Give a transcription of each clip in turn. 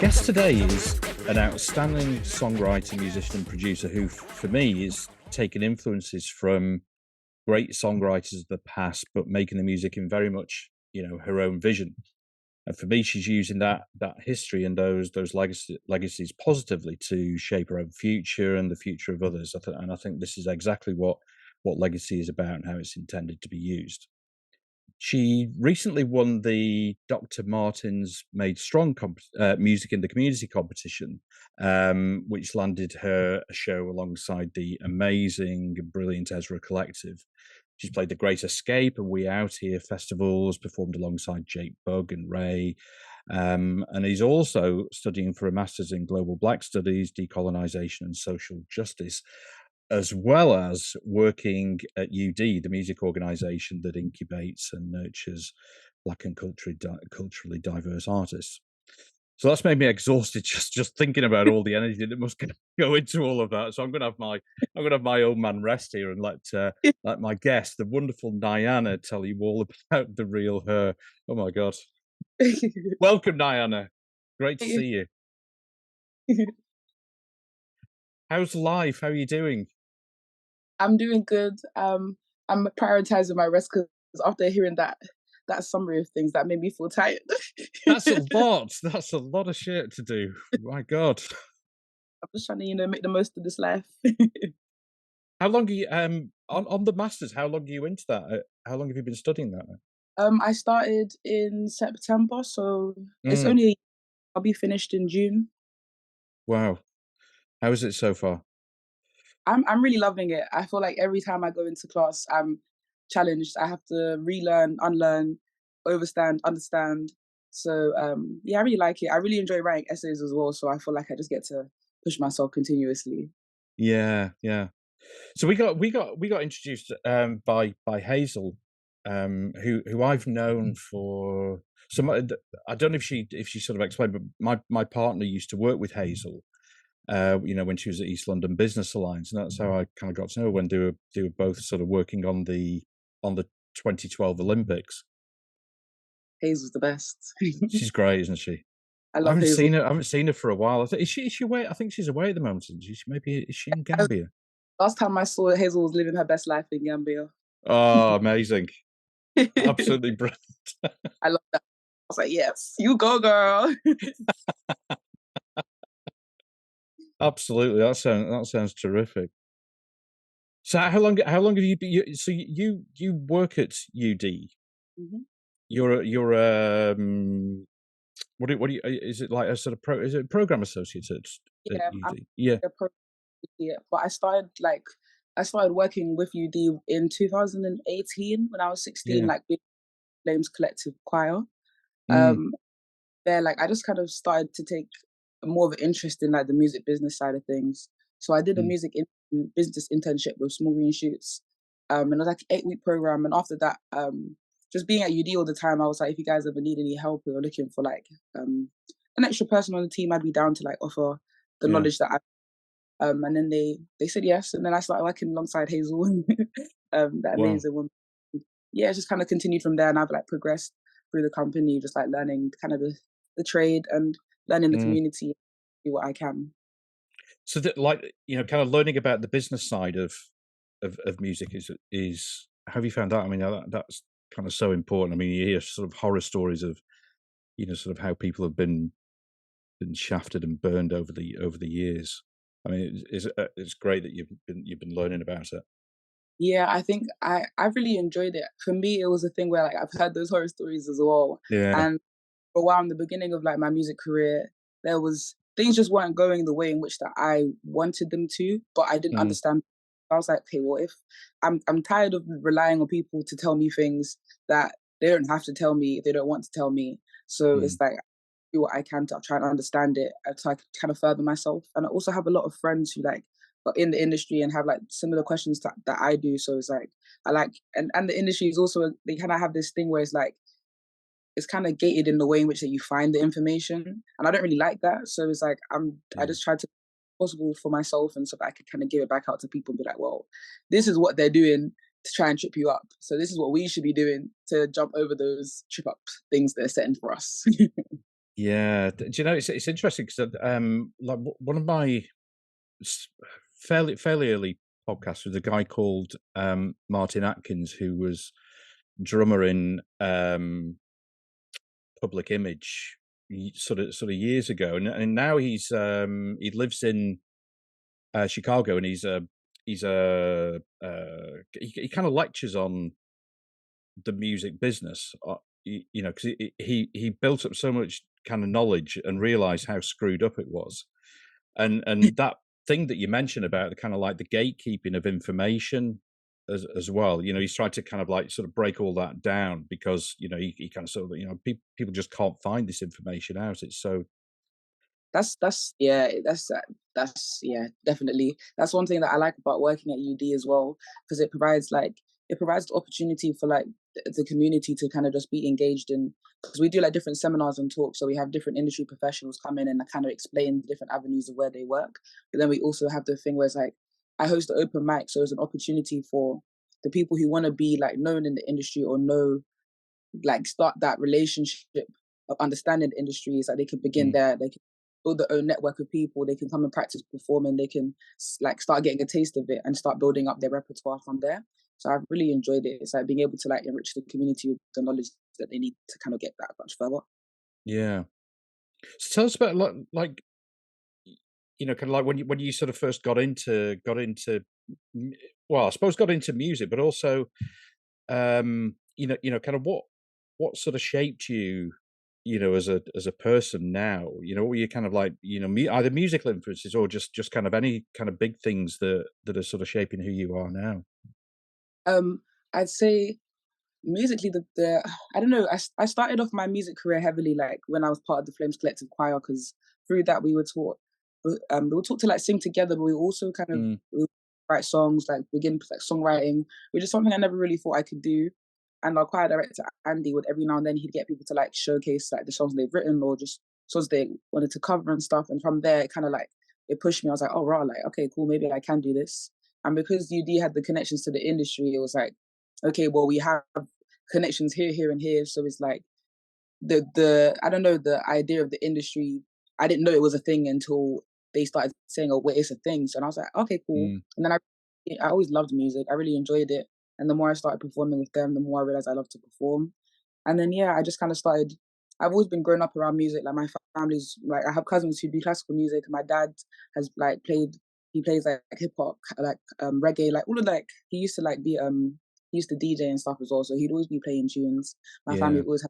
guest today is an outstanding songwriter, musician, and producer who, for me, is taking influences from great songwriters of the past, but making the music in very much, her own vision. And for me, she's using that history and those legacies positively to shape her own future and the future of others. And I think this is exactly what legacy is about and how it's intended to be used. She recently won the Dr Martens Made Strong Music in the Community competition, which landed her a show alongside the amazing and brilliant Ezra Collective. She's played the Great Escape and We Out Here festivals, performed alongside Jake Bugg and Raye, and he's also studying for a Master's in Global Black Studies, Decolonisation and Social Justice, as well as working at UD, the music organisation that incubates and nurtures Black and culturally diverse artists. So that's made me exhausted just thinking about all the energy that must go into all of that. So I'm going to have my old man rest here and let my guest, the wonderful Nayana, tell you all about the real her. Oh my God! Welcome, Nayana. Great to see you. How's life? How are you doing? I'm doing good. I'm prioritizing my rest because after hearing that summary of things, that made me feel tired. That's a lot. That's a lot of shit to do. My God. I'm just trying to, make the most of this life. How long are you on the masters? How long are you into that? How long have you been studying that now? I started in September, so it's only I'll be finished in June. Wow. How is it so far? I'm really loving it. I feel like every time I go into class, I'm challenged. I have to relearn, unlearn, overstand, understand. So yeah, I really like it. I really enjoy writing essays as well. So I feel like I just get to push myself continuously. Yeah, yeah. So we got introduced by Hazel, who I've known for some. I don't know if she sort of explained, but my partner used to work with Hazel. When she was at East London Business Alliance, and that's how I kind of got to know her when they were both sort of working on the 2012 Olympics. Hazel's the best. She's great, isn't she? I love Hazel. I haven't seen her for a while. Is she away? I think she's away at the moment. Is she in Gambia? Last time I saw her, Hazel was living her best life in Gambia. Oh, amazing. Absolutely brilliant. I love that. I was like, yes, you go, girl. Absolutely. That sounds terrific. So how long have you been? So you work at UD. Mm-hmm. You're what do you is it like a sort of is it a program associate at UD? Yeah. But I started working with UD in 2018 when I was 16, like with Giles Collective choir. There, like I just kind of started to take more of an interest in like the music business side of things. So I did a business internship with Small Green Shoots, and it was like an 8-week program. And after that, just being at UD all the time, I was like, if you guys ever need any help or you're looking for like an extra person on the team, I'd be down to like offer the knowledge that I. And then they said yes, and then I started working alongside Hazel, that amazing woman. Yeah, just kind of continued from there, and I've like progressed through the company, just like learning kind of the trade and learning the community, do what I can. So that, like, kind of learning about the business side of music is how have you found that? I mean, that's kind of so important. I mean, you hear sort of horror stories of, sort of how people have been shafted and burned over the years. I mean, it's great that you've been learning about it. Yeah, I think I really enjoyed it. For me, it was a thing where like I've heard those horror stories as well, Yeah. and for a while in the beginning of like my music career, there was things just weren't going the way in which that I wanted them to, but I didn't understand. I was like, okay, well, if I'm tired of relying on people to tell me things that they don't have to tell me if they don't want to tell me. So it's like do what I can to try and understand it, so I can kind of further myself. And I also have a lot of friends who like are in the industry and have like similar questions that I do. So it's like I like and the industry is also, they kind of have this thing where it's like it's kind of gated in the way in which that you find the information, and I don't really like that. So it's like I just try to possible for myself, and so that I could kind of give it back out to people and be like, well, this is what they're doing to try and trip you up. So this is what we should be doing to jump over those trip up things they're setting for us. Yeah, do you know, it's interesting because like one of my fairly early podcasts was a guy called Martin Atkins, who was drummer in Public Image sort of years ago, and now he lives in Chicago, and he kind of lectures on the music business, you know, because he built up so much kind of knowledge and realized how screwed up it was, and that thing that you mentioned about the kind of like the gatekeeping of information as well. You know, he's tried to kind of like sort of break all that down because you know he kind of sort of, you know, people just can't find this information out. It's so That's yeah, that's yeah, definitely. That's one thing that I like about working at UD as well, because it provides the opportunity for like the community to kind of just be engaged in, because we do like different seminars and talks, so we have different industry professionals come in and kind of explain the different avenues of where they work. But then we also have the thing where it's like I host an open mic, so it's an opportunity for the people who want to be like known in the industry or know, like start that relationship of understanding the industry, is that they can begin mm, there, they can build their own network of people, they can come and practice performing, they can like start getting a taste of it and start building up their repertoire from there. So I've really enjoyed it. It's like being able to like enrich the community with the knowledge that they need to kind of get that much further. yeah. So tell us about like you know, kind of like when you sort of first m- well, I suppose got into music, but also you know, kind of what sort of shaped you, you know, as a person now. You know, what were you kind of like, you know, either musical influences or just kind of any kind of big things that are sort of shaping who you are now. Um, I'd say musically, the I don't know. I started off my music career heavily like when I was part of the Flames Collective choir, because through that we were taught to like sing together, but we also kind of Mm, we would write songs, like begin like songwriting, which is something I never really thought I could do. And our choir director Andy would every now and then he'd get people to like showcase like the songs they've written or just songs they wanted to cover and stuff. And from there, it kind of like it pushed me. I was like, oh right, like okay, cool, maybe I can do this. And because UD had the connections to the industry, it was like, okay, well we have connections here, here, and here. So it's like the I don't know, the idea of the industry. I didn't know it was a thing until they started saying, "Oh, wait, it's a thing." So and I was like, "Okay, cool." mm, And then I always loved music. I really enjoyed it. And the more I started performing with them, the more I realized I love to perform. And then yeah, I just kind of started. I've always been growing up around music. Like my family's like I have cousins who do classical music. And my dad has like played. He plays like hip hop, like reggae, like all of like he used to like be he used to DJ and stuff as well. So he'd always be playing tunes. My family yeah. always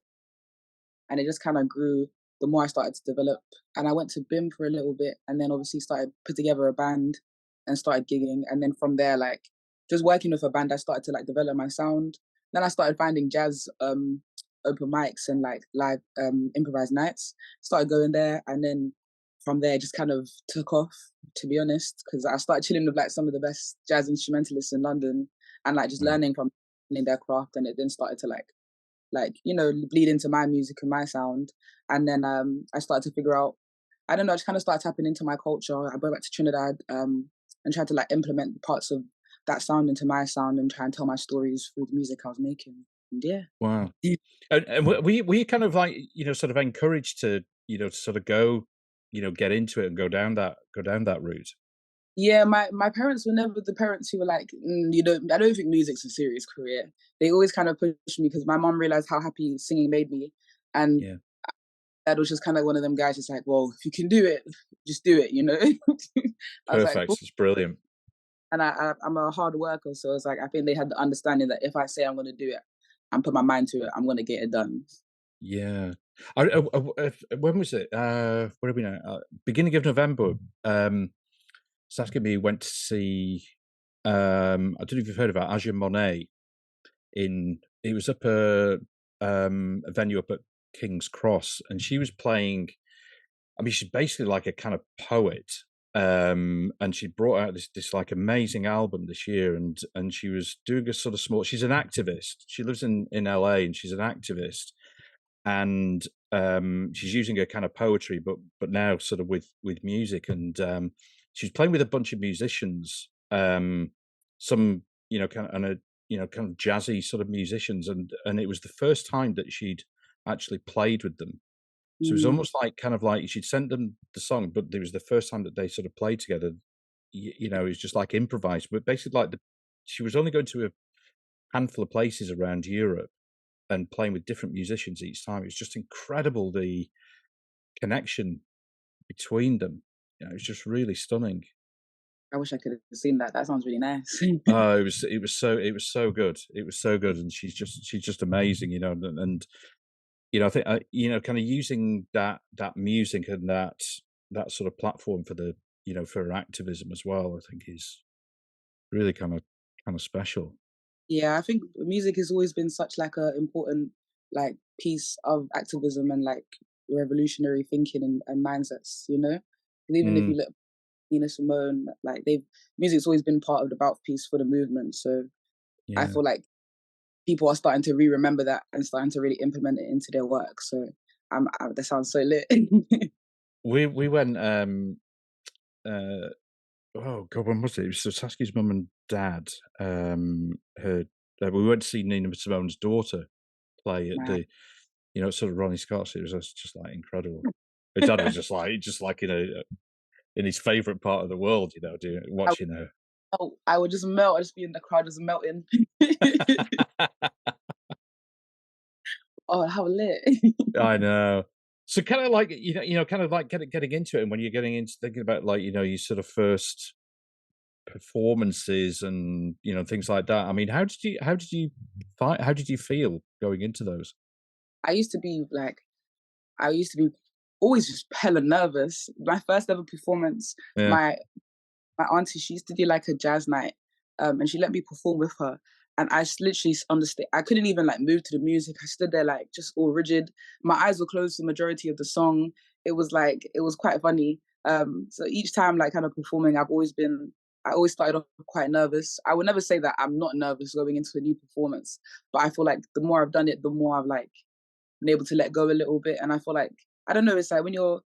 and it just kind of grew the more I started to develop. And I went to BIM for a little bit, and then obviously started put together a band and started gigging. And then from there, like just working with a band, I started to like develop my sound. Then I started finding jazz open mics and like live improvised nights. Started going there, and then from there just kind of took off. To be honest, because I started chilling with like some of the best jazz instrumentalists in London, and like just Wow. learning from their craft, and it then started to like you know bleed into my music and my sound. And then I started to figure out, I don't know, I just kind of started tapping into my culture. I went back to Trinidad and tried to like implement parts of that sound into my sound and try and tell my stories through the music I was making. And yeah. Wow. And were you kind of like, you know, sort of encouraged to, you know, to sort of go, you know, get into it and go down that route? Yeah, my parents were never the parents who were like, you know, I don't think music's a serious career. They always kind of pushed me because my mom realized how happy singing made me, and Yeah. dad was just kind of one of them guys, just like, well, if you can do it, just do it, you know. I was like, cool. Perfect. It's brilliant. And I'm a hard worker, so it's like I think they had the understanding that if I say I'm going to do it and put my mind to it, I'm going to get it done. Yeah. When was it? What are we now? Beginning of November. Saskia and me went to see. I don't know if you've heard about Aja Monet. It was up a venue up at King's Cross, and she was playing. I mean, she's basically like a kind of poet. And she brought out this like amazing album this year, and she was doing a sort of small. She's an activist. She lives in LA, and she's an activist, and she's using her kind of poetry, but now sort of with music, and she's playing with a bunch of musicians, some you know kind of and a you know kind of jazzy sort of musicians, and it was the first time that she'd actually played with them, So it was Mm. almost like kind of like she'd sent them the song, but it was the first time that they sort of played together. You know, it was just like improvised, but basically like she was only going to a handful of places around Europe and playing with different musicians each time. It was just incredible, the connection between them. You know, it was just really stunning. I wish I could have seen that. That sounds really nice. Oh, it was so good. It was so good, and she's just amazing, you know. And you know, I think you know, kind of using that music and that sort of platform for the you know for her activism as well. I think is really kind of special. Yeah, I think music has always been such like a important like piece of activism and like revolutionary thinking and mindsets, you know? And even if Mm, you look Nina Simone, like they've music's always been part of the mouthpiece for the movement. So I yeah, feel like people are starting to remember that and starting to really implement it into their work. So that sounds so lit. we went. Uh, oh God, when was it? It was Saski's mum and dad. Her we went to see Nina Simone's daughter play at Man. the you know sort of Ronnie Scott's. It was just like incredible. My dad was just like in his favorite part of the world, you know, doing I, watching her. I would just melt. I'd just be in the crowd just melting. Oh, how lit. I know. So kind of like you know, kind of like getting into it, and when you're getting into thinking about like you know your sort of first performances and you know things like that. I mean, how did you feel going into those? I used to be like I used to be always just hella nervous. My first ever performance, Yeah, my my auntie, she used to do like a jazz night, and she let me perform with her. And I literally on the stage, I couldn't even like move to the music. I stood there like just all rigid. My eyes were closed for the majority of the song. It was quite funny. So each time like kind of performing, I always started off quite nervous. I would never say that I'm not nervous going into a new performance, but I feel like the more I've done it, the more I've like been able to let go a little bit. And I feel like I don't know, it's like when you're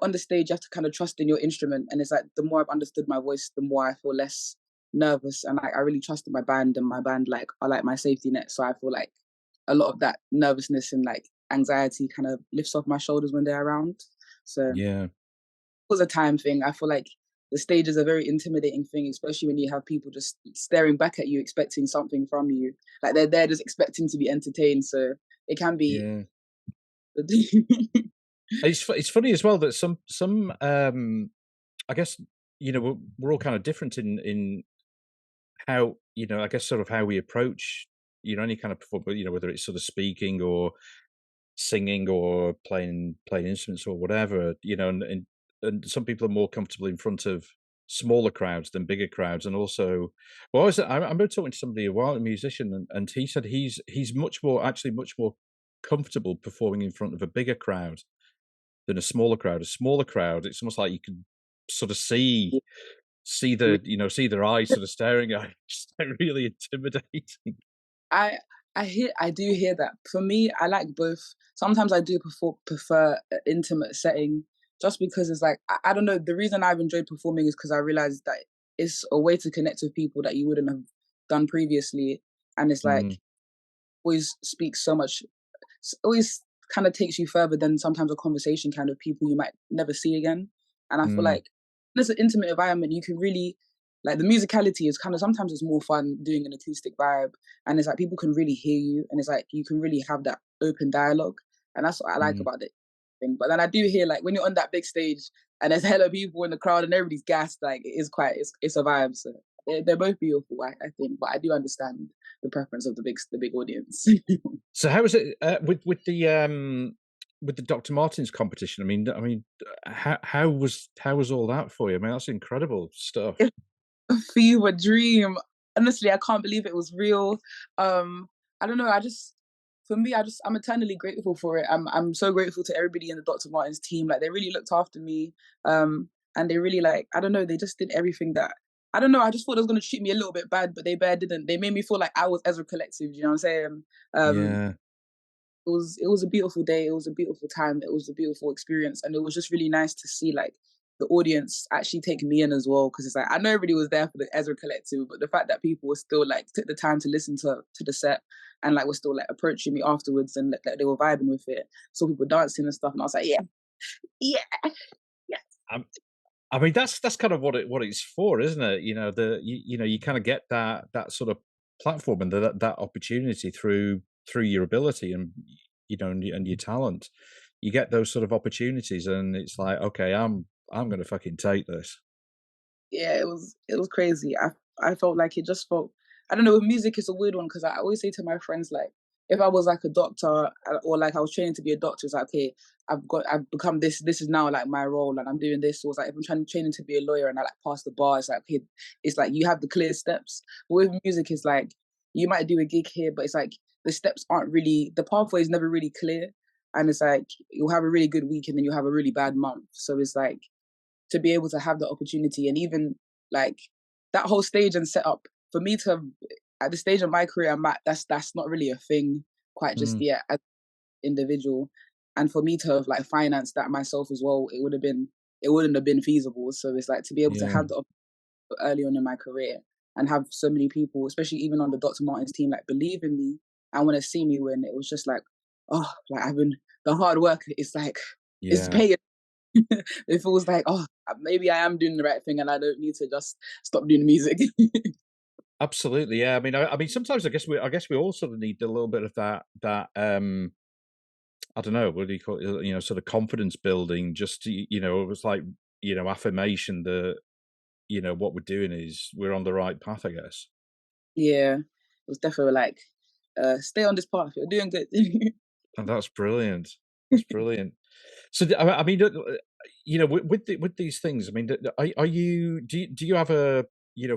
on the stage, you have to kind of trust in your instrument. And it's like the more I've understood my voice, the more I feel less nervous. And I really trust in my band, and my band like are like my safety net. So I feel like a lot of that nervousness and like anxiety kind of lifts off my shoulders when they're around. So it yeah, was a time thing. I feel like the stage is a very intimidating thing, especially when you have people just staring back at you, expecting something from you. Like they're there just expecting to be entertained. So it can be. yeah. It's funny as well that I guess you know we're all kind of different in how you know I guess sort of how we approach you know any kind of performance, you know whether it's sort of speaking or singing or playing instruments or whatever, you know, and some people are more comfortable in front of smaller crowds than bigger crowds, and also, well, I remember talking to somebody a while, a musician, and he said he's much more actually much more comfortable performing in front of a bigger crowd than a smaller crowd. A smaller crowd, it's almost like you can sort of see the you know see their eyes sort of staring at you. It's like really intimidating. I I do hear that. For me, I like both. Sometimes I do prefer an intimate setting, just because it's like I don't know. The reason I've enjoyed performing is because I realized that it's a way to connect with people that you wouldn't have done previously, and it's like Mm, always speaks so much, always kind of takes you further than sometimes a conversation kind of people you might never see again. And I feel mm, like in this intimate environment, you can really like the musicality is kind of sometimes it's more fun doing an acoustic vibe, and it's like people can really hear you, and it's like you can really have that open dialogue, and that's what I like mm. about it. But then I do hear like when you're on that big stage and there's hella people in the crowd and everybody's gassed, like it is quite it's a vibe. So they're both beautiful, I think, but I do understand the preference of the big audience. So how was it with the Dr. Martens competition? I mean, how was all that for you? I mean, that's incredible stuff. A fever dream. Honestly, I can't believe it was real. Um, I don't know. For me, I'm eternally grateful for it. I'm so grateful to everybody in the Dr. Martens team. Like they really looked after me. And they really like I don't know. They just did everything that I don't know. I just thought they was gonna treat me a little bit bad, but they bare didn't. They made me feel like I was Ezra Collective. You know what I'm saying? Um, Yeah, it was a beautiful day. It was a beautiful time. It was a beautiful experience, and it was just really nice to see like the audience actually take me in as well, because it's like I know everybody was there for the Ezra Collective, but the fact that people were still like took the time to listen to the set and like were still like approaching me afterwards and like they were vibing with it, saw people dancing and stuff, and I was like, yeah, yeah, yeah. I mean, that's kind of what it's for, isn't it? You know, you kind of get that sort of platform and that opportunity through your ability and and your talent. You get those sort of opportunities, and it's like, okay, I'm going to fucking take this. Yeah, it was crazy. I felt like it just felt, I don't know, with music it's a weird one because I always say to my friends like if I was like a doctor or like I was training to be a doctor, it's like okay, I've become this is now like my role and I'm doing this. Or it's like if I'm training to be a lawyer and I like pass the bar, it's like okay, it's like you have the clear steps. But with music it's like you might do a gig here, but it's like the steps aren't really, the pathway is never really clear. And it's like you'll have a really good week and then you'll have a really bad month. So it's like to be able to have the opportunity and even like that whole stage and setup for me to have, at the stage of my career I'm at, that's not really a thing quite just Mm, yet as an individual. And for me to have like financed that myself as well, it wouldn't have been feasible. So it's like to be able to yeah, have the early on in my career and have so many people, especially even on the Dr. Martens team, like believe in me and want to see me win. It was just like, oh, like I've been the hard work. It's like it's yeah. paying. It feels like, oh, maybe I am doing the right thing and I don't need to just stop doing music. Absolutely, yeah. I mean, sometimes I guess we all sort of need a little bit of that. I don't know, what do you call it? Sort of confidence building. Just it was like affirmation that what we're doing is we're on the right path. I guess, Yeah, it was definitely like, stay on this path. You're doing good. and that's brilliant. That's brilliant. So, I mean, with these things, I mean, are you do you have a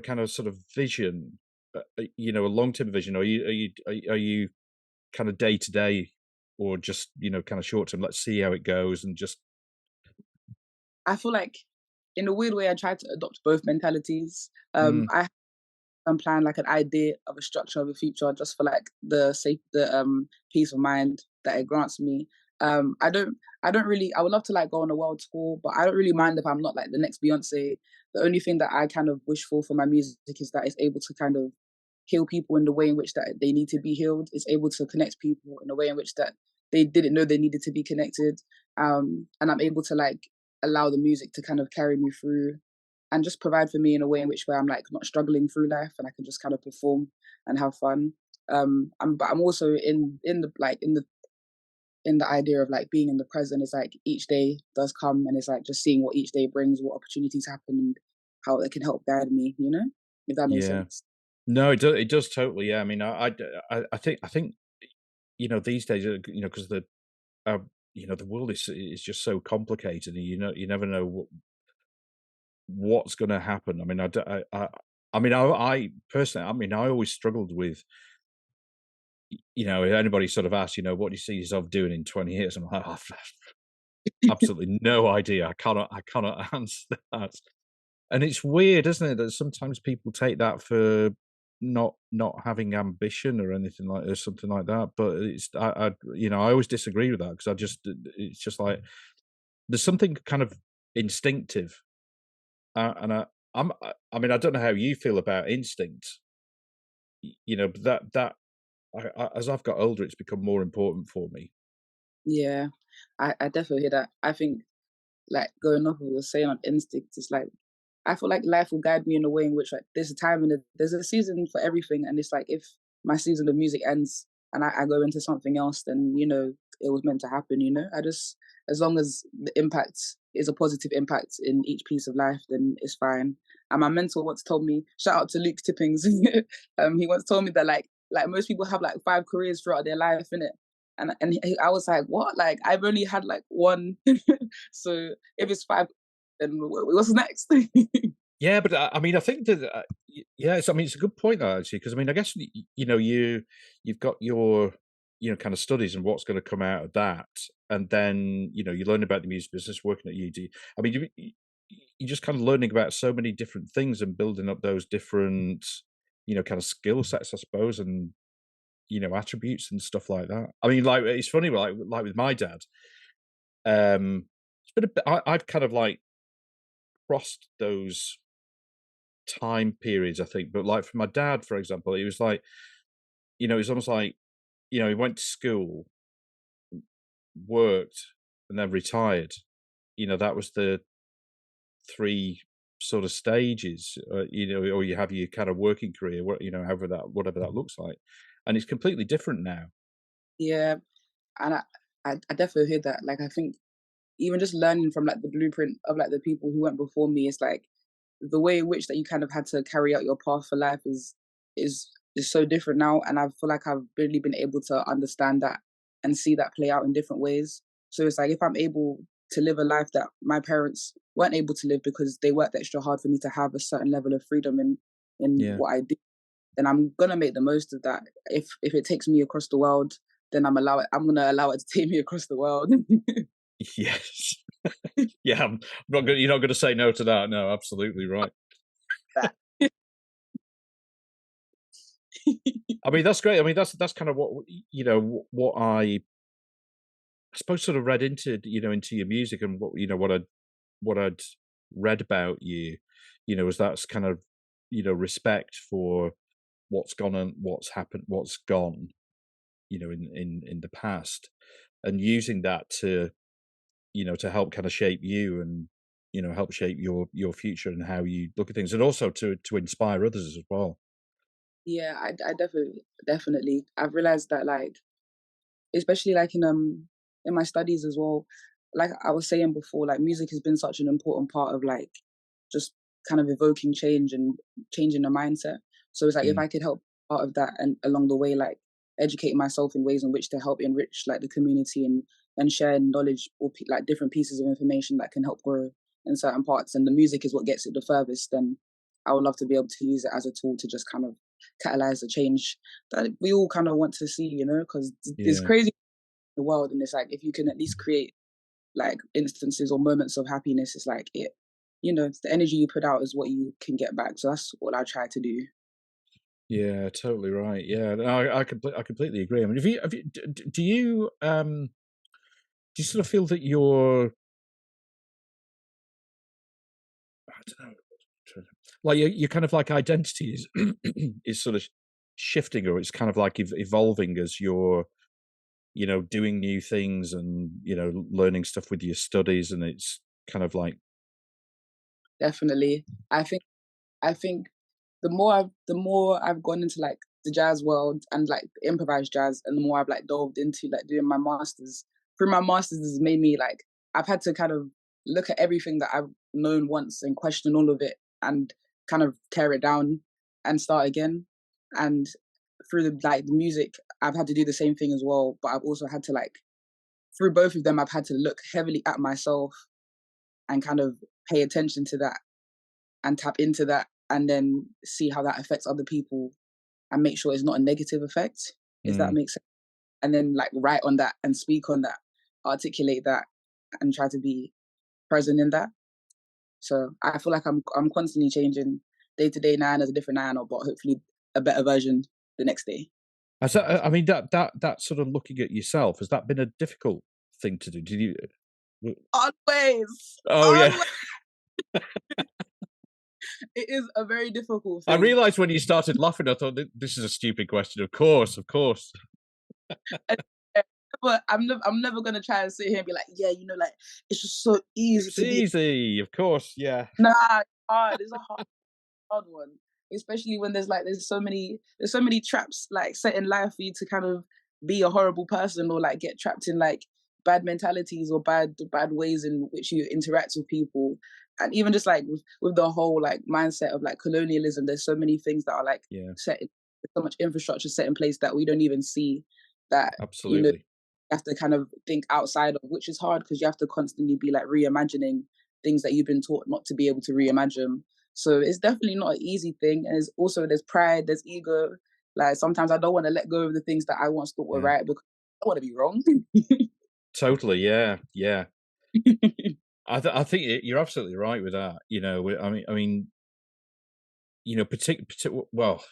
kind of sort of vision, a long term vision, or are you kind of day to day, or just kind of short term? Let's see how it goes, and just I feel like in a weird way, I tried to adopt both mentalities. mm, I and plan like an idea of a structure of a future just for like the peace of mind that it grants me. I don't really, I would love to like go on a world tour, but I don't really mind if I'm not like the next Beyonce. The only thing that I kind of wish for my music is that it's able to kind of heal people in the way in which that they need to be healed. It's able to connect people in a way in which that they didn't know they needed to be connected. And I'm able to like allow the music to kind of carry me through and just provide for me in a way in which where I'm like not struggling through life and I can just kind of perform and have fun. But I'm also in the idea of like being in the present. It's like each day does come and it's like just seeing what each day brings, what opportunities happen, and how it can help guide me. If that makes yeah. sense. No, it does. It does totally. Yeah. I mean, I think these days, because uh, the world is just so complicated, and you never know what's going to happen. I mean, I mean, I personally, I mean, I always struggled with, if anybody sort of asks, what do you see yourself doing in 20 years? I'm like, oh, absolutely no idea. I cannot answer that. And it's weird, isn't it, that sometimes people take that for not having ambition or anything like or something like that. But I always disagree with that because it's just like there's something kind of instinctive, and I mean, I don't know how you feel about instinct, but as I've got older, it's become more important for me. Yeah, I definitely hear that. I think like going off what you were saying on instinct, it's like I feel like life will guide me in a way in which like there's a time and there's a season for everything, and it's like if my season of music ends and I go into something else, then it was meant to happen. I just, as long as the impact is a positive impact in each piece of life, then it's fine. And my mentor once told me, shout out to Luke Tippings, he once told me that like most people have like 5 careers throughout their life, innit? I was like, what? Like I've only had like one. So if it's 5, then what's next? Yeah, but I mean, I think that yeah, I mean, it's a good point though, actually, because I mean, I guess you've got your kind of studies and what's going to come out of that, and then you learn about the music business, working at UD. I mean, you're just kind of learning about so many different things and building up those different kind of skill sets, I suppose, and attributes and stuff like that. I mean, like it's funny, like with my dad, it's been a bit. I've kind of like crossed those time periods, I think. But like for my dad, for example, he was like, it was almost like, he went to school, worked, and then retired. That was the three sort of stages, or you have your kind of working career, whatever that looks like, and it's completely different now. Yeah, and I definitely hear that. Like, I think even just learning from like the blueprint of like the people who went before me, it's like the way in which that you kind of had to carry out your path for life is is so different now, and I feel like I've really been able to understand that and see that play out in different ways. So it's like if I'm able to live a life that my parents weren't able to live because they worked extra hard for me to have a certain level of freedom in Yeah. what I do, then I'm gonna make the most of that. If it takes me across the world, then I'm gonna allow it to take me across the world. Yes. Yeah, I'm not gonna, you're not going to say no to that. No, absolutely right. That. I mean, that's great. I mean, that's kind of what I suppose sort of read into into your music, and what I'd read about you, is that's kind of respect for what's gone and what's happened, what's gone, in the past, and using that to to help kind of shape you, and help shape your future and how you look at things, and also to inspire others as well. Yeah, I definitely. I've realized that, like, especially like in my studies as well, like I was saying before, like music has been such an important part of like just kind of evoking change and changing the mindset. So it's like if Mm, I could help part of that and along the way, like educate myself in ways in which to help enrich like the community and share knowledge or like different pieces of information that can help grow in certain parts, and the music is what gets it the furthest, then I would love to be able to use it as a tool to just kind of catalyze the change that we all kind of want to see, because it's yeah. crazy in the world, and it's like if you can at least create like instances or moments of happiness, it's like it's the energy you put out is what you can get back. So that's what I try to do. Yeah, totally right. Yeah, no, I completely agree. I mean, do you sort of feel that your, I don't know, like your kind of like identity is is sort of shifting, or it's kind of like evolving as you're doing new things, and learning stuff with your studies, and it's kind of like, Definitely. I think the more I've gone into like the jazz world and like improvised jazz, and the more I've like delved into like doing my masters. Through my masters has made me like I've had to kind of look at everything that I've known once and question all of it and kind of tear it down and start again. And through the music, I've had to do the same thing as well. But I've also had to like through both of them, I've had to look heavily at myself and kind of pay attention to that and tap into that and then see how that affects other people and make sure it's not a negative effect, if that mm, makes sense. And then like write on that and speak on that, articulate that, and try to be present in that. So I feel like I'm constantly changing. Day to day Nine is a different Nine, but hopefully a better version the next day. I mean, that sort of looking at yourself, has that been a difficult thing to do? Did you? Always, Oh yeah. always. It is a very difficult I thing. realized when you started laughing, I thought, this is a stupid question. Of course, of course. And, but I'm never gonna try and sit here and be like, yeah, like it's just so easy It's to be. easy, of course. Yeah. Nah, it's hard. It's a hard one, especially when there's so many traps like set in life for you to kind of be a horrible person or like get trapped in like bad mentalities or bad ways in which you interact with people. And even just like with the whole like mindset of like colonialism, there's so many things that are like Yeah. there's so much infrastructure set in place that we don't even see that you Absolutely. have to kind of think outside of, which is hard because you have to constantly be like reimagining things that you've been taught not to be able to reimagine. So it's definitely not an easy thing. And there's pride, there's ego. Like sometimes I don't want to let go of the things that I once thought were Yeah. right because I want to be wrong. Totally. Yeah. Yeah. I think you're absolutely right with that. I mean, well,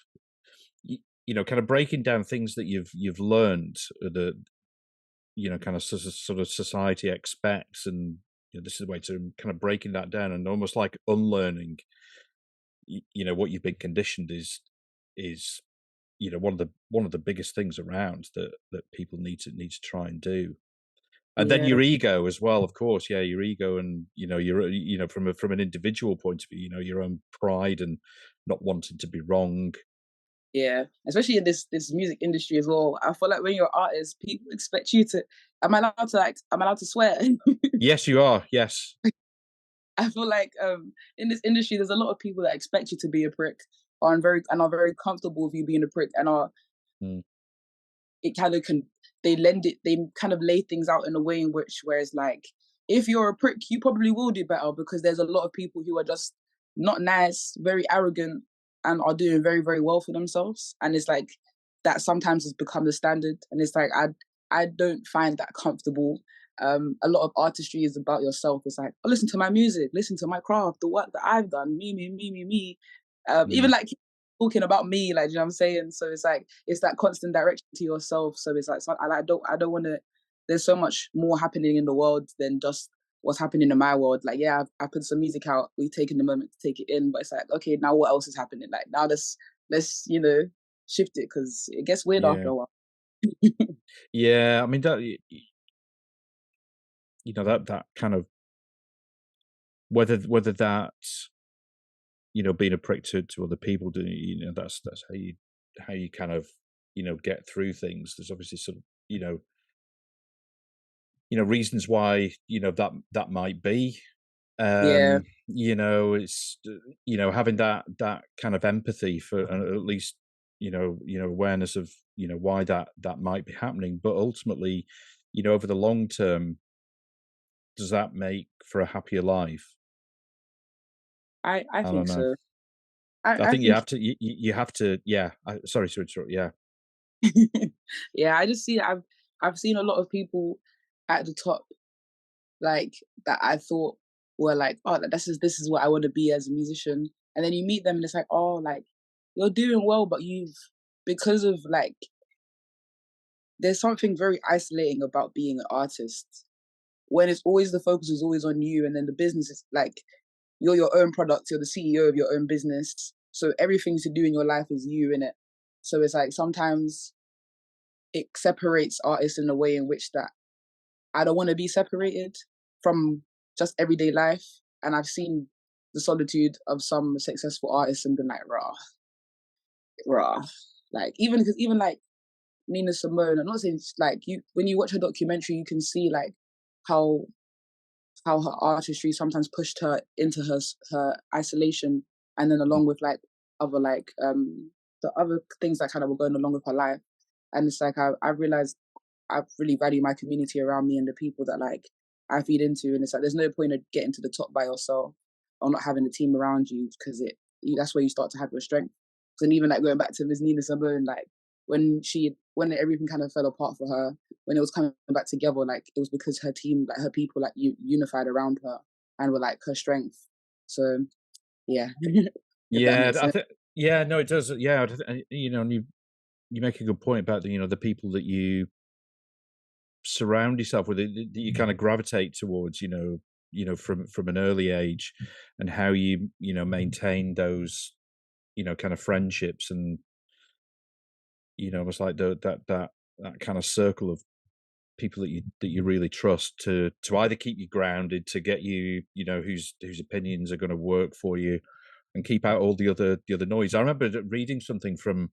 kind of breaking down things that you've learned, that kind of sort of society expects, and this is the way to kind of breaking that down and almost like unlearning, what you've been conditioned is one of the biggest things around that people need to try and do. And then Yeah, your ego as well, of course. Yeah, your ego, and your from an individual point of view, your own pride and not wanting to be wrong. yeah. Especially in this music industry as well. I feel like when you're an artist, people expect you to. Am I allowed to swear? Yes, you are. Yes. I feel like in this industry, there's a lot of people that expect you to be a prick, are very comfortable with you being a prick, and are Mm, it kind of can they kind of lay things out in a way in which where it's like, if you're a prick, you probably will do better, because there's a lot of people who are just not nice, very arrogant, and are doing very, very well for themselves. And it's like that sometimes has become the standard. And it's like I don't find that comfortable. A lot of artistry is about yourself. It's like, oh, listen to my music, listen to my craft, the work that I've done, me. Even mm, like talking about me, like, you know what I'm saying? So it's like, it's that constant direction to yourself. So it's like, so I don't want to, there's so much more happening in the world than just what's happening in my world. Like, yeah, I put some music out, we've taken the moment to take it in, but it's like, okay, now what else is happening? Like, now let's, shift it, because it gets weird after yeah. a while. Yeah. I mean, that that kind of whether that's being a prick to other people, do that's how you kind of get through things. There's obviously sort of reasons why that might be. Yeah, It's having that kind of empathy for, and at least awareness of why that might be happening. But ultimately, over the long term, does that make for a happier life? I I don't think know. so. I I think you think have to. You have to. Yeah. Sorry to interrupt. Yeah. yeah, I just see I've seen a lot of people at the top, like, that I thought were like, oh, this is what I want to be as a musician. And then you meet them and it's like, oh, like, you're doing well, but because of like, there's something very isolating about being an artist, when it's always, the focus is always on you, and then the business is like, you're your own product, you're the CEO of your own business. So everything to do in your life is you in it. So it's like sometimes it separates artists in a way in which that I don't want to be separated from just everyday life. And I've seen the solitude of some successful artists and been like, raw. Like, even like Nina Simone, I'm not saying like, you, when you watch her documentary, you can see like how her artistry sometimes pushed her into her isolation, and then along with like other like the other things that kind of were going along with her life. And it's like I realized I really value my community around me and the people that like I feed into. And it's like, there's no point of getting to the top by yourself or not having a team around you, because that's where you start to have your strength. And even like going back to Miss Nina Simone, like when everything kind of fell apart for her, when it was coming back together, like it was because her team, like her people, like unified around her and were like her strength. So yeah, if that Yeah. makes I sense. think. Yeah. No, it does. Yeah. And you make a good point about the people that you surround yourself with, that you kind of gravitate towards, from an early age, and how you maintain those, kind of friendships, and almost like that kind of circle of people that you really trust, to either keep you grounded, to get you, whose opinions are going to work for you, and keep out all the other noise. I remember reading something from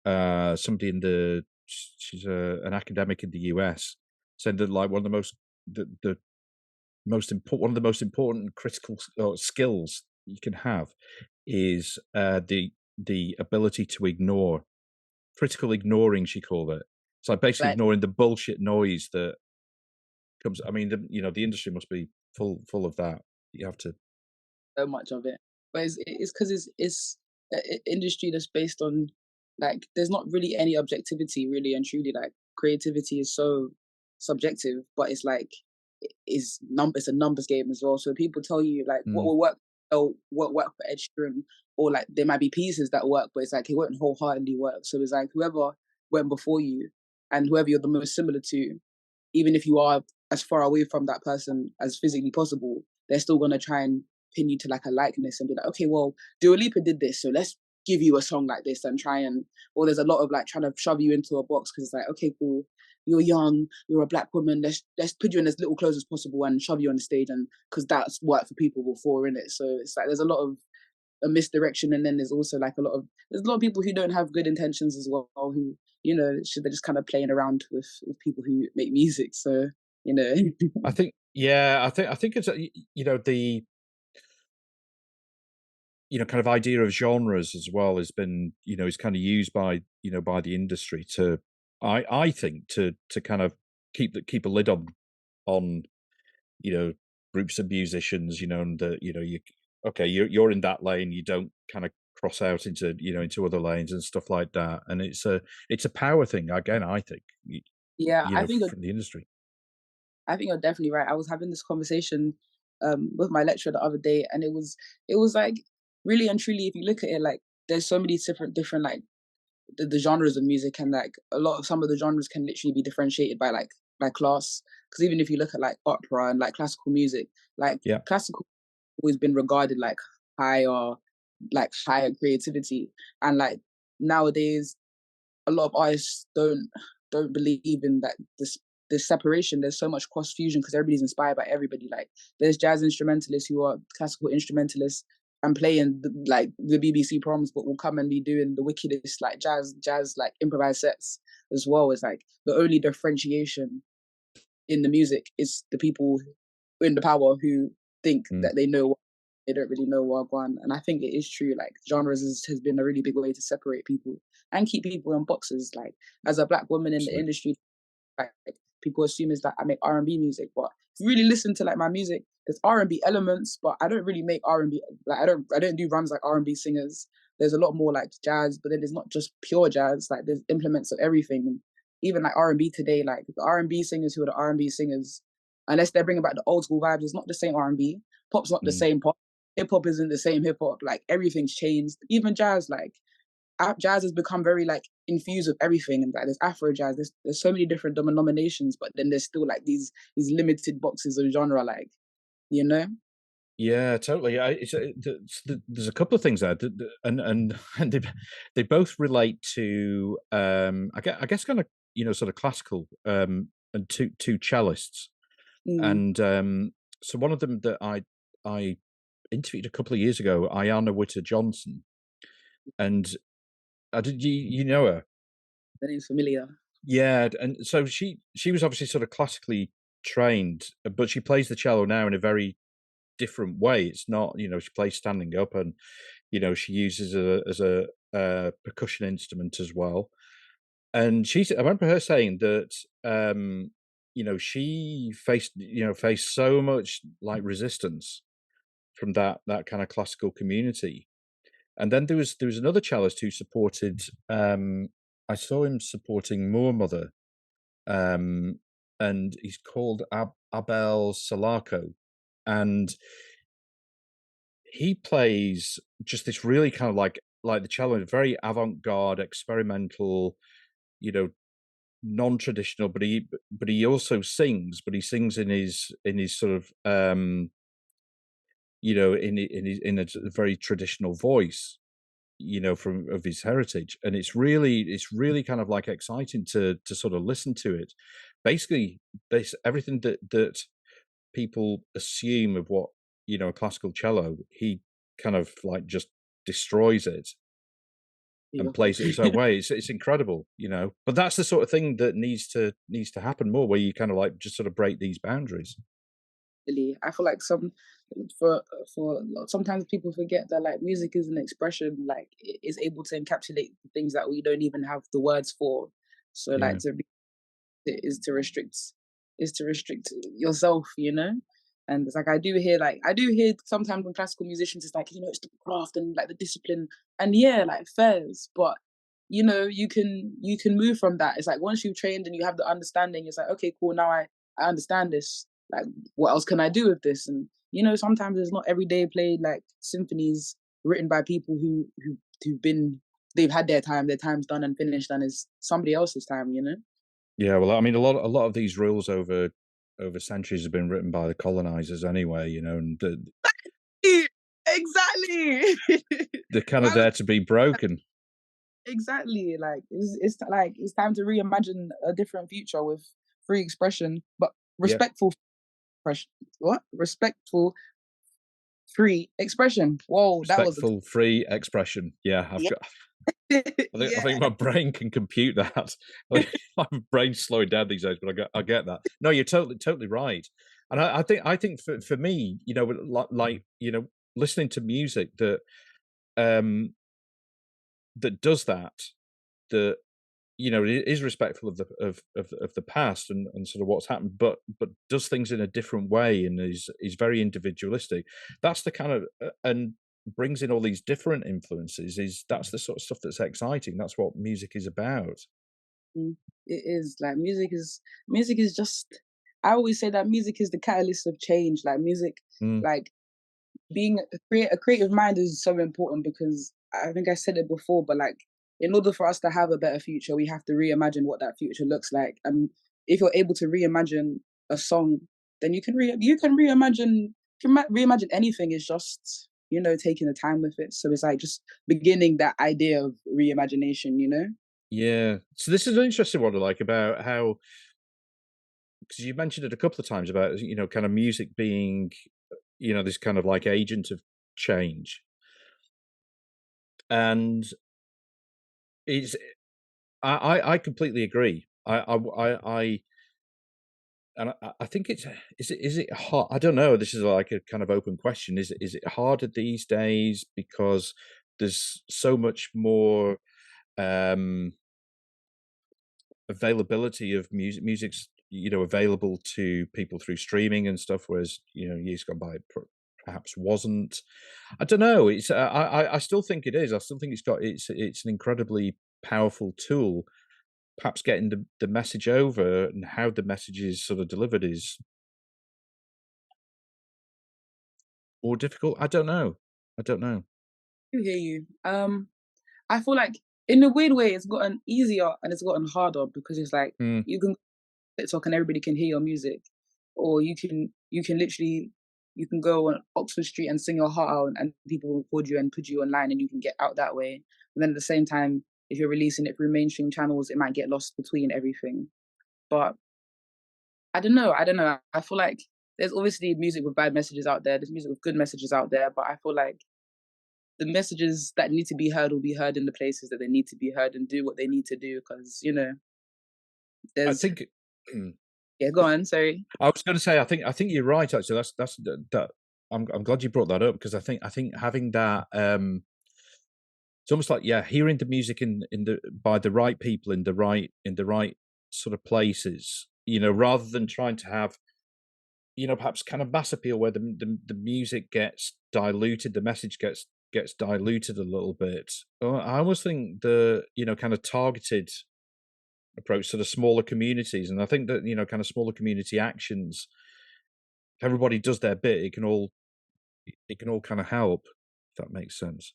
somebody she's an academic in the US, saying that like the most important one of the most important critical skills you can have is the ability to ignore. Critical ignoring, she called it. It's like basically Like, ignoring the bullshit noise that comes. I mean, the industry must be full of that. You have to. so much of it. But it's because it's an industry that's based on, like, there's not really any objectivity, really and truly. Like, creativity is so subjective, but it's like it's a numbers game as well. So people tell you like what Mm, will work, or what work for Ed Sheeran, or like there might be pieces that work, but it's like it won't wholeheartedly work. So it's like whoever went before you and whoever you're the most similar to, even if you are as far away from that person as physically possible, they're still gonna try and pin you to like a likeness and be like, okay, well, Dua Lipa did this, so let's give you a song like this and try and, or there's a lot of like trying to shove you into a box because it's like, okay, cool, you're young, you're a black woman, let's put you in as little clothes as possible and shove you on the stage, and because that's worked for people before, in it. So it's like there's a lot of a misdirection, and then there's also like there's a lot of people who don't have good intentions as well, who, you know, they're just kind of playing around with people who make music. So, you know. I think, yeah, I think it's the kind of idea of genres as well has been, is kind of used by by the industry to, I think, to kind of keep a lid on groups of musicians, and you okay, you're in that lane, you don't kind of cross out into into other lanes and stuff like that, and it's a power thing again, I think, Yeah, from the industry. I think you're definitely right. I was having this conversation with my lecturer the other day, and it was like, really and truly, if you look at it, like there's so many different like the genres of music, and like some of the genres can literally be differentiated by like by class. Because even if you look at like opera and like classical music, like Yeah. classical always been regarded higher like higher creativity, and like nowadays a lot of artists don't believe in that this separation. There's so much cross fusion because everybody's inspired by everybody. Like there's jazz instrumentalists who are classical instrumentalists and playing like the BBC proms, but will come and be doing the wickedest like jazz like improvised sets as well. It's like the only differentiation in the music is the people in the power who think Mm. that they know. They don't really know what one. And I think it is true. Like genres has been a really big way to separate people and keep people in boxes. Like as a black woman in the Absolutely. industry, like people assume is that I make R&B music, but if you really listen to like my music, there's R&B elements, but I don't really make R&B. Like I don't do runs like R&B singers. There's a lot more like jazz, but then there's not just pure jazz. Like there's implements of everything. And even like R&B today, like the R&B singers who are the R&B singers, unless they're bringing back the old school vibes, it's not the same R&B. Pop's not the Mm. same pop. Hip hop isn't the same hip hop. Like everything's changed. Even jazz, like jazz has become very like infused with everything, and like there's Afro jazz. There's so many different denominations, but then there's still like these limited boxes of genre, like, you know. Yeah, totally. There's a couple of things there, and and they both relate to I guess kind of sort of classical and two cellists, Mm. and so one of them that I interviewed a couple of years ago, Ayana Witter Johnson, and I did you know her? That name's familiar. Yeah, and so she was obviously sort of classically trained, but she plays the cello now in a very different way. It's not, she plays standing up, and she uses as a percussion instrument as well. And I remember her saying that she faced so much like resistance from that kind of classical community. And then there was another cellist who supported. I saw him supporting Moor Mother, and he's called Abel Salako, and he plays just this really kind of like the cello, very avant-garde, experimental, you know, non-traditional, but he also sings, but he sings in his sort of in a very traditional voice, from of his heritage, and it's really kind of like exciting to sort of listen to it. Basically, everything that people assume of what a classical cello, he kind of like just destroys it and Beautiful. plays it its own way. It's incredible, but that's the sort of thing that needs to happen more, where you kind of like just sort of break these boundaries. Really, I feel like for sometimes people forget that like music is an expression, like it is able to encapsulate things that we don't even have the words for. So Yeah. like is to restrict yourself, you know. And it's like I do hear sometimes when classical musicians, it's like, it's the craft and like the discipline, and yeah, like fairs, but you can move from that. It's like once you've trained and you have the understanding, it's like, okay, cool, now I understand this. Like, what else can I do with this? And sometimes it's not everyday played like symphonies written by people who've been they've had their time's done and finished, and it's somebody else's time. Yeah, well, I mean, a lot of these rules over over centuries have been written by the colonizers anyway, you know, and Exactly. they're kind of Why would there to be broken. exactly like it's time to reimagine a different future with free expression, but Yeah, respectful expression. What? Respectful free expression. Whoa, that was a respectful, free expression. Yeah, I've yeah. got. I Yeah. think my brain can compute that. I mean, my brain's slowing down these days, but I get that. No, you're totally right. And I think for me, you know, like you know, listening to music um that does that, that you know is respectful of the past and sort of what's happened, but does things in a different way and is very individualistic. That's the kind of and brings in all these different influences. Is that's the sort of stuff that's exciting. That's what music is about. Mm, it is like music is just I always say that music is the catalyst of change. Like music, Mm, like being a creative mind is so important because I think I said it before, but like in order for us to have a better future, we have to reimagine what that future looks like. And if you're able to reimagine a song, then you can reimagine anything. It's just taking the time with it. So it's like just beginning that idea of reimagination. yeah. So this is an interesting one, like about how because you mentioned it a couple of times about you know kind of music being you know this kind of like agent of change and it's I completely agree. I and I think it's is it hard? I don't know. This is like a kind of open question. Is it harder these days because there's so much more um, availability of music's you know available to people through streaming and stuff, whereas you know years gone by perhaps wasn't. I don't know. It's I still think it is. I still think it's an incredibly powerful tool. Perhaps getting the message over and how the message is sort of delivered is more difficult. I don't know. I don't know. I hear you. I feel like in a weird way, it's gotten easier and it's gotten harder because it's like Mm, you can go on TikTok and everybody can hear your music, or you can literally you can go on Oxford Street and sing your heart out, and people will record you and put you online, and you can get out that way. And then at the same time, if you're releasing it through mainstream channels, it might get lost between everything. But I don't know. I don't know. I feel like there's obviously music with bad messages out there. There's music with good messages out there, but I feel like the messages that need to be heard will be heard in the places that they need to be heard and do what they need to do because I there's think. yeah, go on, sorry. I was going to say, I think you're right. Actually, that. I'm glad you brought that up because I think having that, it's almost like yeah, hearing the music in the by the right people in the right sort of places, you know, rather than trying to have, you know, perhaps kind of mass appeal where the music gets diluted, the message gets diluted a little bit. I always think the you know kind of targeted approach to the smaller communities, and I think that you know kind of smaller community actions everybody does their bit, it can all kind of help, if that makes sense.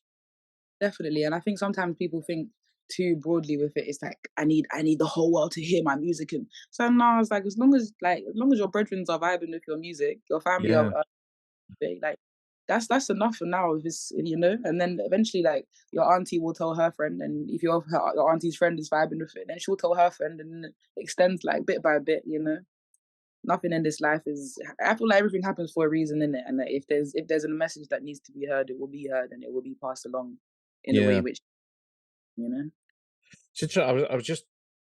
Definitely. And I think sometimes people think too broadly with it. It's like I need the whole world to hear my music. And so no, it's like as long as your brethren are vibing with your music, your family Yeah, are like that's enough for now if it's and then eventually like your auntie will tell her friend, and if your auntie's friend is vibing with it, then she'll tell her friend, and it extends like bit by bit. Nothing in this life is I feel like everything happens for a reason in it, and that if there's a message that needs to be heard, it will be heard and it will be passed along in a way yeah. which you know I was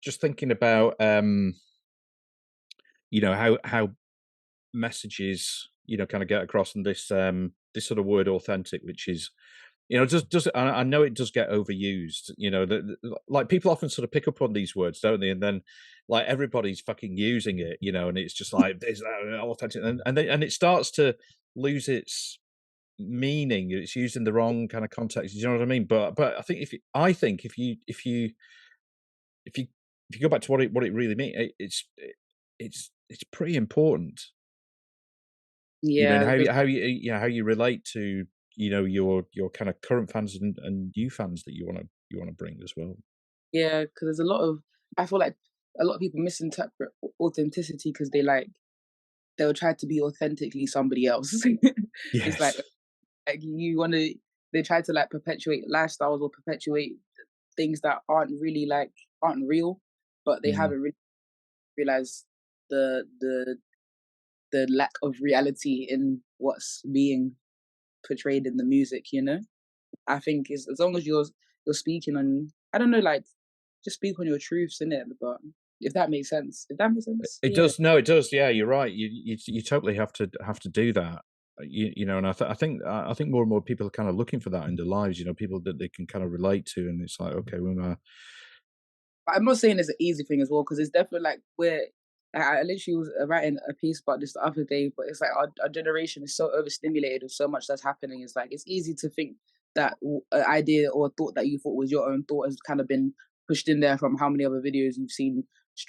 just thinking about you know how messages you know kind of get across in this sort of word authentic, which is you know does I know it does get overused. You know like people often sort of pick up on these words, don't they? And then like everybody's fucking using it, you know, and it's just like is that authentic, and it starts to lose its meaning. It's used in the wrong kind of context. You know what I mean? But I think I think if you if you go back to what it really means, it's pretty important. You know, and yeah, because how you know how you relate to you know your kind of current fans and new fans that you want to bring as well. yeah, because there's a lot of I feel like a lot of people misinterpret authenticity because they like they'll try to be authentically somebody else. It's Yes. like you want to. They try to like perpetuate lifestyles or perpetuate things that aren't real, but they Mm. haven't really realized the the the lack of reality in what's being portrayed in the music. I think as long as you're speaking on, I don't know, like just speak on your truths in it. But if that makes sense, It yeah. does. No, it does. Yeah, you're right. You totally have to do that. And I think more and more people are kind of looking for that in their lives. People that they can kind of relate to, and it's like, okay, well, I'm not saying it's an easy thing as well, because it's definitely like I literally was writing a piece about this the other day, but it's like our generation is so overstimulated with so much that's happening. It's like it's easy to think that an idea or a thought that you thought was your own thought has kind of been pushed in there from how many other videos you've seen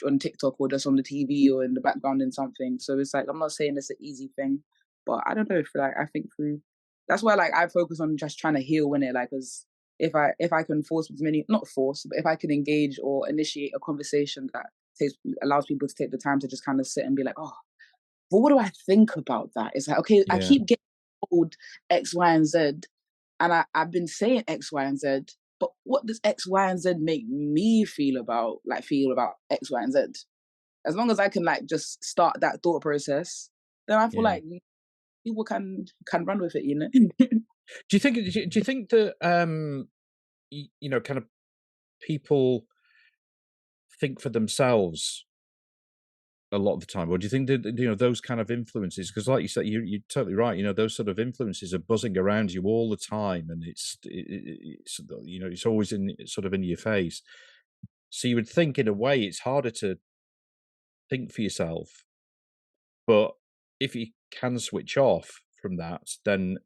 on TikTok or just on the TV or in the background in something. So it's like I'm not saying it's an easy thing, but I don't know if like I think through. That's why like I focus on just trying to heal in it, like as if I can force as many, not force, but if I can engage or initiate a conversation that allows people to take the time to just kind of sit and be like, oh, but what do I think about that? It's like, okay, I yeah, keep getting told X, Y, and Z, and I've been saying X, Y, and Z, but what does X, Y, and Z make me feel about X, Y, and Z? As long as I can like just start that thought process, then I feel yeah. like people can run with it. Do you think that kind of people think for themselves a lot of the time, or do you think that those kind of influences? Because, like you said, you're totally right. Those sort of influences are buzzing around you all the time, and it's always in your face. So you would think, in a way, it's harder to think for yourself, but if you can switch off from that, then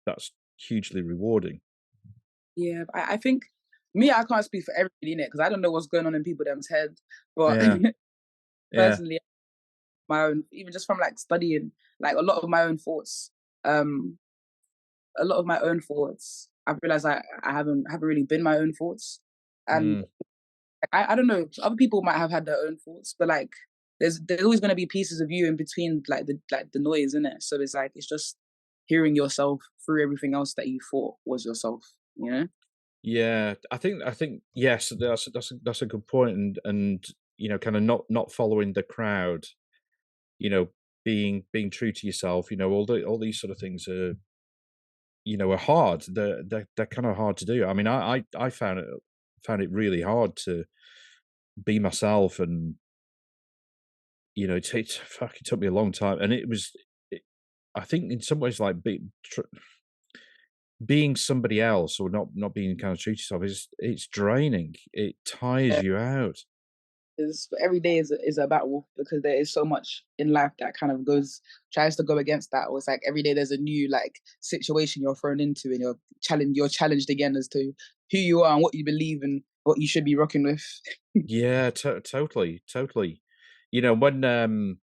that's hugely rewarding. Yeah, I think me, I can't speak for everybody in it because I don't know what's going on in people them's head. But Yeah, yeah. personally, my own, even just from like studying, like um, a lot of my own thoughts, I've realized I haven't really been my own thoughts, and Mm. I don't know. Other people might have had their own thoughts, but like there's always going to be pieces of you in between like the noise in it. So it's like it's just hearing yourself through everything else that you thought was yourself. You know. Yeah, I think yes, that's a good point, and kind of not following the crowd, you know, being true to yourself, all these sort of things are hard. They're kind of hard to do. I mean, I found it really hard to be myself, and it took me a long time, and it, I think in some ways, like being somebody else, or not being kind of true to yourself, it's draining. It tires you out. Is every day is a battle because there is so much in life that kind of tries to go against that. Or it's like every day there's a new like situation you're thrown into, and you're challenged again as to who you are and what you believe and what you should be rocking with. Yeah, totally, totally. When kind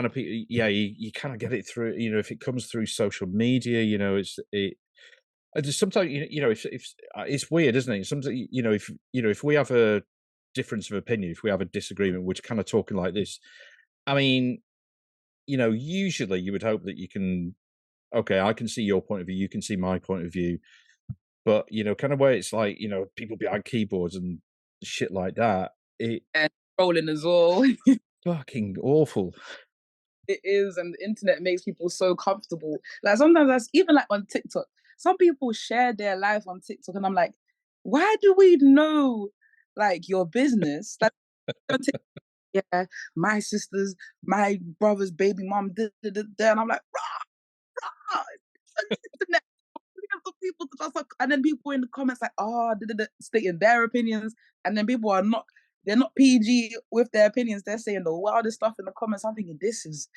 of yeah, you kind of get it through. If it comes through social media, just sometimes if it's weird, isn't it? Sometimes if we have a difference of opinion, if we have a disagreement, we're kind of talking like this. I mean, usually you would hope that you can. Okay, I can see your point of view. You can see my point of view. But kind of where it's like people behind keyboards and shit like that. It And rolling as well. fucking awful. It is, and the internet makes people so comfortable. Like sometimes that's even like on TikTok. Some people share their life on TikTok, and I'm like, why do we know like your business? Like, yeah, my sister's, my brother's baby mom, and I'm like, rah, internet. People just like, and then people in the comments like, oh, stating their opinions, and then people are not. They're not PG with their opinions. They're saying the wildest stuff in the comments. I'm thinking, this is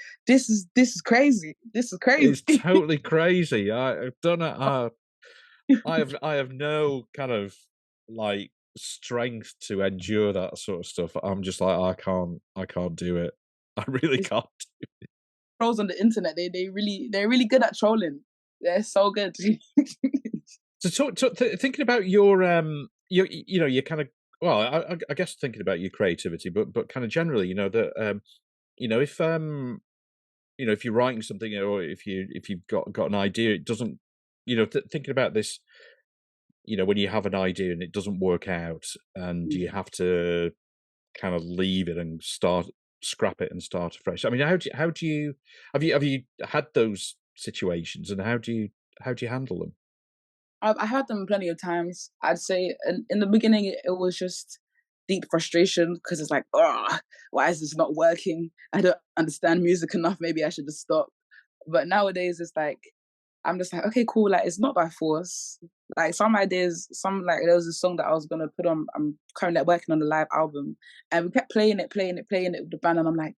crazy. This is crazy. It's totally crazy. I've done it. I have no kind of like strength to endure that sort of stuff. I'm just like I can't do it. I really It's can't. trolls on the internet. They're really good at trolling. They're so good. So thinking about your kind of, well, I guess thinking about your creativity, but kind of generally, that. if if you're writing something, or if you've got an idea, it doesn't, thinking about this, when you have an idea and it doesn't work out, and you have to kind of leave it and scrap it and start afresh. I mean, how do you have you had those situations, and how do you handle them? I had them plenty of times. I'd say in the beginning, it was just deep frustration because it's like, oh, why is this not working? I don't understand music enough. Maybe I should just stop. But nowadays, it's like, I'm just like, okay, cool. Like, it's not by force. Like, some ideas, there was a song that I was going to put on. I'm currently working on the live album. And we kept playing it with the band. And I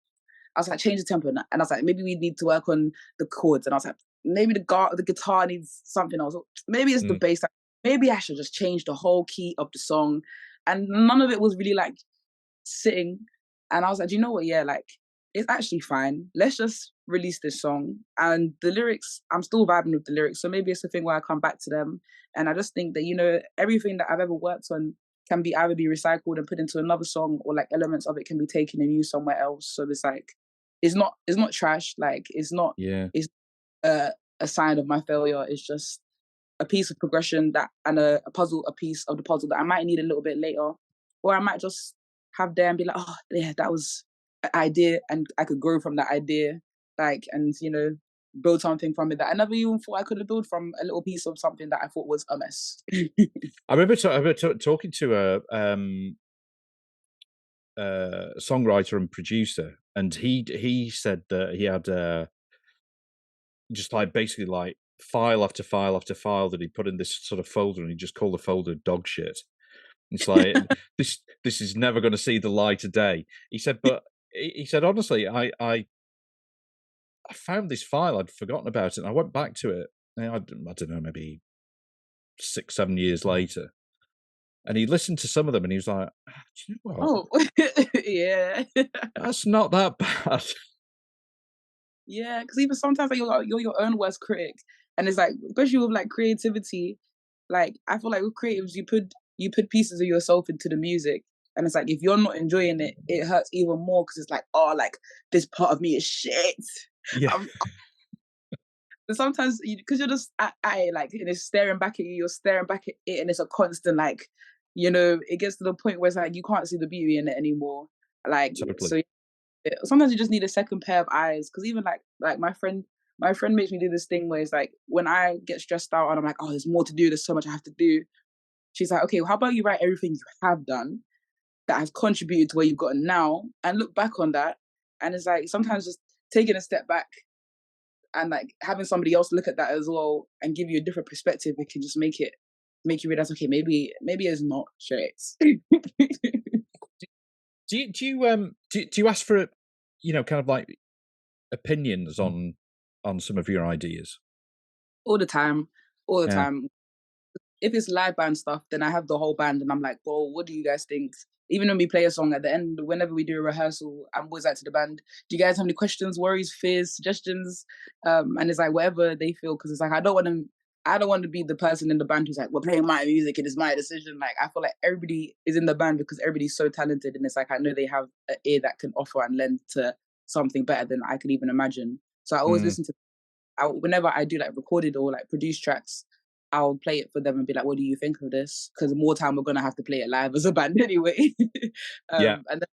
was like, change the tempo. And I was like, maybe we need to work on the chords. And I was like, maybe the guitar needs something else. Maybe it's the Mm. bass. Maybe I should just change the whole key of the song. And none of it was really like sitting. And I was like, do you know what? Yeah, like, it's actually fine. Let's just release this song. And the lyrics, I'm still vibing with the lyrics. So maybe it's a thing where I come back to them. And I just think that, everything that I've ever worked on can be either be recycled and put into another song, or like elements of it can be taken and used somewhere else. So it's like, it's not trash. Like, Yeah, it's a sign of my failure. It's just a piece of progression and a piece of the puzzle that I might need a little bit later, or I might just have there and be like, oh yeah, that was an idea, and I could grow from that idea, like, and build something from it that I never even thought I could have built from a little piece of something that I thought was a mess. I remember, talking to a songwriter and producer, and he said that he had just like basically like file after file after file that he put in this sort of folder, and he just called the folder dog shit. It's like, this is never going to see the light of day. He said, but he said, honestly, I found this file, I'd forgotten about it, and I went back to it. I don't know, maybe 6-7 years later, and he listened to some of them, and he was like, do you know what? Oh, yeah. That's not that bad. Yeah, because even sometimes like, you're your own worst critic, and it's like, especially with like creativity, like I feel like with creatives, you put pieces of yourself into the music, and it's like if you're not enjoying it, it hurts even more because it's like, oh, like this part of me is shit. Yeah, I'm, but sometimes because you're just like, and it's staring back at you, you're staring back at it, and it's a constant like, it gets to the point where it's like you can't see the beauty in it anymore. Like, totally. so sometimes you just need a second pair of eyes, because even like my friend makes me do this thing where it's like when I get stressed out and I'm like, oh, there's more to do, there's so much I have to do, she's like, okay, well, how about you write everything you have done that has contributed to where you've gotten now, and look back on that. And it's like sometimes just taking a step back and like having somebody else look at that as well and give you a different perspective, it can just make you realize, okay, maybe it's not straight. Do you ask for kind of like opinions on some of your ideas? all the time all the Yeah. time If it's live band stuff, then I have the whole band and I'm like, well, what do you guys think? Even when we play a song at the end, whenever we do a rehearsal, I'm always like to the band, do you guys have any questions, worries, fears, suggestions? And it's like whatever they feel, because it's like I don't want to be the person in the band who's like, we're playing my music, it is my decision. Like, I feel like everybody is in the band because everybody's so talented, and it's like I know they have an ear that can offer and lend to something better than I could even imagine. So I always Mm, listen to whenever I do like recorded or like produced tracks, I'll play it for them and be like, "What do you think of this?" Because more time we're gonna have to play it live as a band anyway. yeah, And then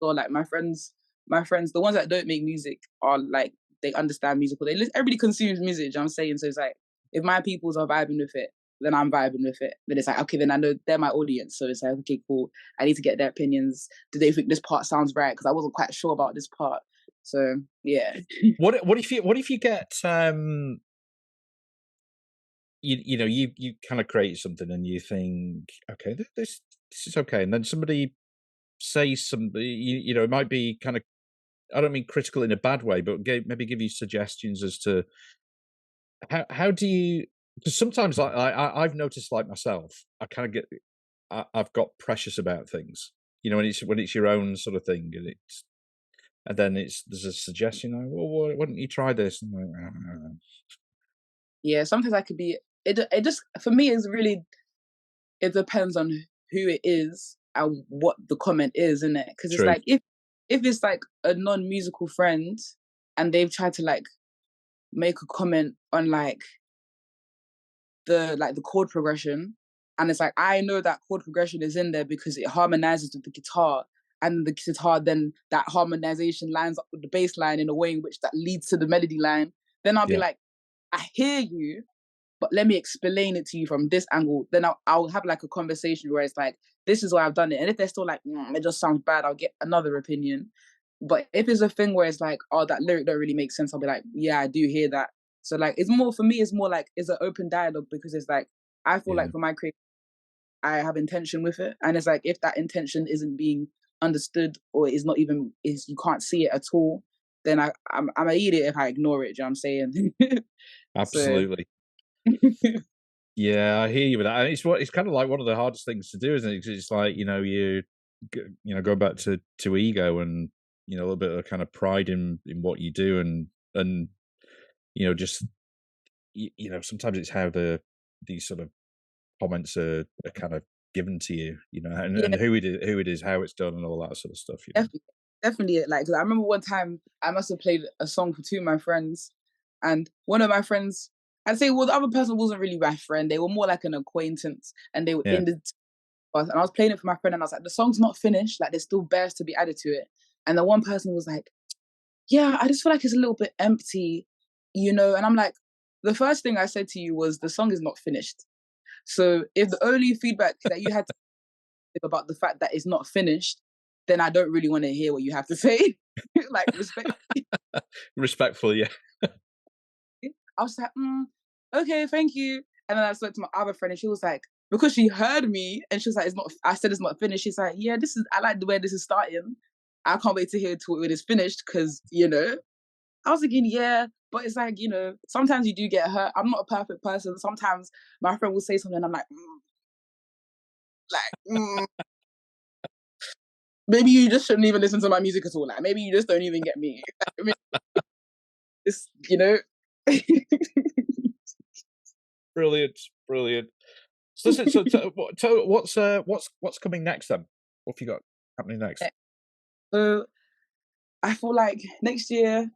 so like my friends, the ones that don't make music are like they understand musical. Everybody consumes music. You know what I'm saying, so it's like if my peoples are vibing with it, then I'm vibing with it. Then it's like, okay, then I know they're my audience. So it's like, okay, cool. I need to get their opinions. Do they think this part sounds right? Because I wasn't quite sure about this part. So yeah. what if you get you kind of create something and you think, okay, this is okay, and then somebody says something, it might be kind of, I don't mean critical in a bad way, but maybe give you suggestions as to how do you, because sometimes like I've noticed, like myself, I kind of get, I've got precious about things, when it's your own sort of thing, and then there's a suggestion like, well, why don't you try this? And I'm like, Yeah, sometimes I could be. It just for me is really. It depends on who it is and what the comment is, isn't it? Because it's true. like if if it's like a non-musical friend and they've tried to like make a comment on like the chord progression, and it's like, I know that chord progression is in there because it harmonizes with the guitar, and the guitar then that harmonization lines up with the bass line in a way in which that leads to the melody line, then I'll be like, I hear you, but let me explain it to you from this angle. Then I'll have like a conversation where it's like, this is why I've done it. And if they're still like, it just sounds bad, I'll get another opinion. But if it's a thing where it's like, oh, that lyric don't really make sense, I'll be like, yeah, I do hear that. So like, it's more, for me, it's more like, it's an open dialogue, because it's like, I feel like for my creative, I have intention with it. And it's like, if that intention isn't being understood, or is not even, you can't see it at all, then I'm an idiot if I ignore it. Do you know what I'm saying? Absolutely. Yeah, I hear you with that. And it's kind of like one of the hardest things to do, isn't it? Because it's like, you go back to ego and, a little bit of kind of pride in what you do, and just sometimes it's how these sort of comments are kind of given to you, and who it is, how it's done, and all that sort of stuff. Definitely. Like, 'cause I remember one time I must have played a song for two of my friends, and one of my friends, I'd say, well, the other person wasn't really my friend. They were more like an acquaintance, and they were in the, and I was playing it for my friend, and I was like, the song's not finished. Like, there's still bears to be added to it. And the one person was like, yeah, I just feel like it's a little bit empty, And I'm like, the first thing I said to you was, the song is not finished. So if the only feedback that you had to give about the fact that it's not finished, then I don't really want to hear what you have to say. Like, respectfully, yeah. I was like, okay, thank you. And then I spoke to my other friend, and she was like, because she heard me, and she was like, I said it's not finished. She's like, yeah, I like the way this is starting. I can't wait to hear till it is finished, because, I was thinking, yeah, but it's like, sometimes you do get hurt. I'm not a perfect person. Sometimes my friend will say something, and I'm like, maybe you just shouldn't even listen to my music at all. Like, maybe you just don't even get me. I mean, it's, Brilliant. So listen, so what's coming next then? What have you got happening next? So I feel like next year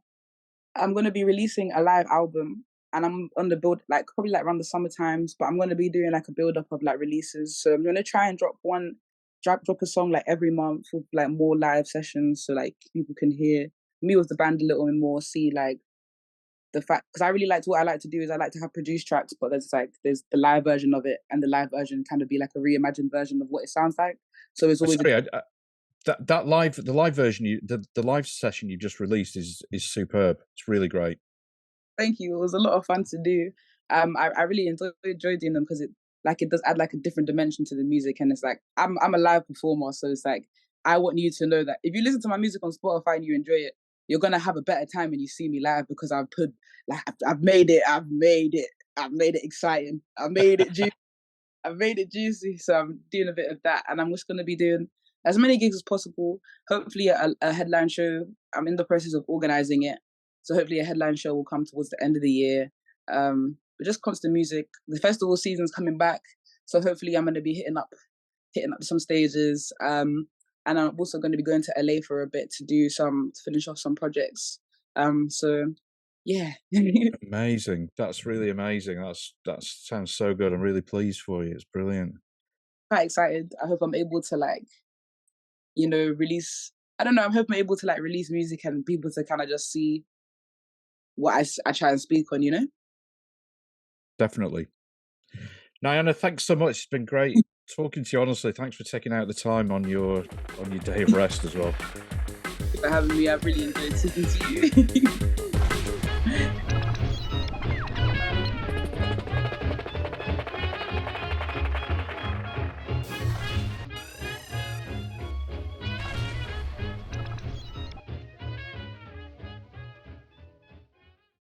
I'm going to be releasing a live album, and I'm on the build, like probably like around the summer times, but I'm going to be doing like a build up of like releases. So I'm going to try and drop a song like every month, with like more live sessions, so like people can hear me with the band a little bit more, see like the fact, because I really like what I like to do is I like to have produced tracks, but there's the live version of it, and the live version kind of be like a reimagined version of what it sounds like. So it's always the live version, the live session you just released is superb. It's really great. Thank you. It was a lot of fun to do. I really enjoy doing them, because it does add like a different dimension to the music, and it's like I'm a live performer, so it's like I want you to know that if you listen to my music on Spotify and you enjoy it, you're gonna have a better time when you see me live, because I've made it exciting, I've made it juicy. So I'm doing a bit of that, and I'm just gonna be doing as many gigs as possible. Hopefully a headline show. I'm in the process of organizing it, so hopefully a headline show will come towards the end of the year. But just constant music. The festival season's coming back, so hopefully I'm gonna be hitting up some stages. And I'm also going to be going to LA for a bit to finish off some projects. So yeah. Amazing. That's really amazing. That sounds so good. I'm really pleased for you. It's brilliant. Quite excited. I hope I'm able to release. I don't know. I'm hoping I'm able to release music and people to kind of just see what I try and speak on. Definitely. Nayana, thanks so much. It's been great talking to you. Honestly, thanks for taking out the time on your day of rest as well. Thank you for having me. I've really enjoyed speaking to you.